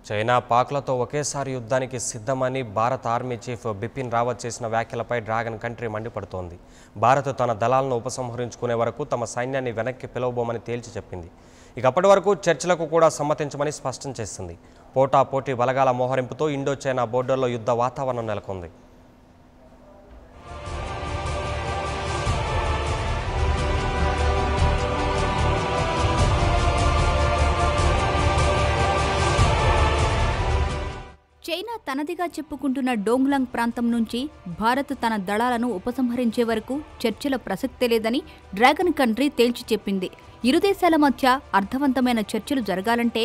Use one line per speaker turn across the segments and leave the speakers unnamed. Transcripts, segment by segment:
China పాక్లతో ఒకేసారి యుద్ధానికి సిద్ధమని భారత ఆర్మీ చీఫ్ బిపిన్ రావత్ చేసిన వ్యాఖ్యలపై డ్రాగన్ కంట్రీ మండిపడుతోంది. భారత్ తన దళాలను ఉపసంహరించుకునే వరకు తమ సైన్యాన్ని వెనక్కి పిలవబోమని తేల్చి చెప్పింది. ఇక అప్పటి వరకు చర్చలకు కూడా సమ్మతించమని స్పష్టం చేసింది. పోటాపోటీ బలగాల మోహరింపుతో ఇండో చైనా బోర్డర్లో యుద్ధ వాతావరణం నెలకొంది.
చైనా తనదిగా చెప్పుకుంటున్న డోంగ్లాంగ్ ప్రాంతం నుంచి భారత్ తన దళాలను ఉపసంహరించే వరకు చర్చల ప్రసక్తే లేదని డ్రాగన్ కంట్రీ తేల్చి చెప్పింది. ఇరు దేశాల మధ్య అర్థవంతమైన చర్చలు జరగాలంటే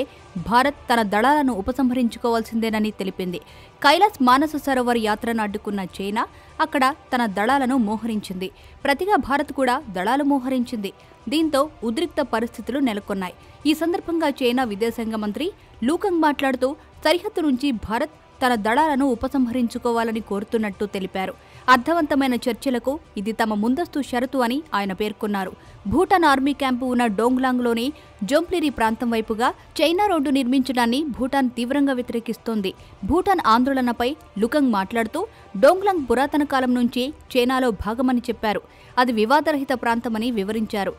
భారత్ తన దళాలను ఉపసంహరించుకోవాల్సిందేనని తెలిపింది. కైలాస్ మానస సరోవర్ యాత్రను అడ్డుకున్న చైనా అక్కడ తన దళాలను మోహరించింది. ప్రతిగా భారత్ కూడా దళాలు మోహరించింది. దీంతో ఉద్రిక్త పరిస్థితులు నెలకొన్నాయి. ఈ సందర్భంగా చైనా విదేశాంగ మంత్రి లూకంగ్ మాట్లాడుతూ సరిహద్దు నుంచి భారత్ తన దళాలను ఉపసంహరించుకోవాలని కోరుతున్నట్టు తెలిపారు. అర్థవంతమైన చర్చలకు ఇది తమ ముందస్తు షరతు అని ఆయన పేర్కొన్నారు. భూటాన్ ఆర్మీ క్యాంపు ఉన్న డోంగ్లాంగ్లోని జోంప్లిరి ప్రాంతం వైపుగా చైనా రోడ్డు నిర్మించడాన్ని భూటాన్ తీవ్రంగా వ్యతిరేకిస్తోంది. భూటాన్ ఆందోళనపై లుకంగ్ మాట్లాడుతూ డోంగ్లాంగ్ పురాతన కాలం నుంచి చైనాలో భాగమని చెప్పారు. అది వివాదరహిత ప్రాంతమని వివరించారు.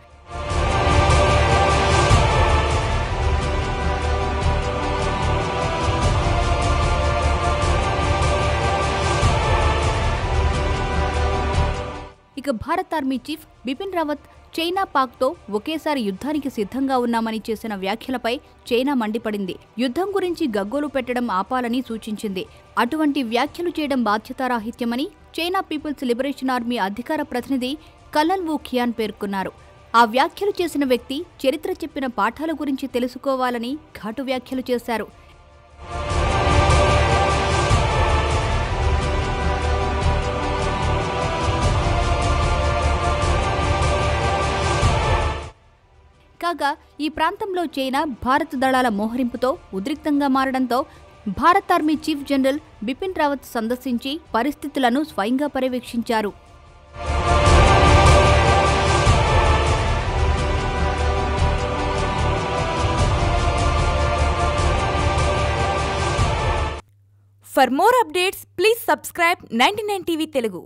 ఇక భారత army chief Bipin Rawat China పాక్తో ఒకేసారి యుద్ధానికి సిద్ధంగా ఉన్నామని చేసిన వ్యాఖ్యలపై చైనా మండిపడింది. యుద్ధం గురించి గగ్గోలు పెట్టడం ఆపాలని సూచించింది. అటువంటి వ్యాఖ్యలు చేయడం బాధ్యతారాహిత్యమని చైనా పీపుల్స్ లిబరేషన్ ఆర్మీ అధికార ప్రతినిధి కల్లన్ వు ఖియాన్ పేర్కొన్నారు. ఆ వ్యాఖ్యలు చేసిన వ్యక్తి చరిత్ర చెప్పిన పాఠాల గురించి తెలుసుకోవాలని ఘాటు వ్యాఖ్యలు చేశారు. కాగా ఈ ప్రాంతంలో చైనా భారత దళాల మోహరింపుతో ఉద్రిక్తంగా మారడంతో భారత army chief general Bipin Rawat సందర్శించి పరిస్థితులను స్వయంగా పర్యవేక్షించారు.
For more updates, please subscribe 99 TV Telugu.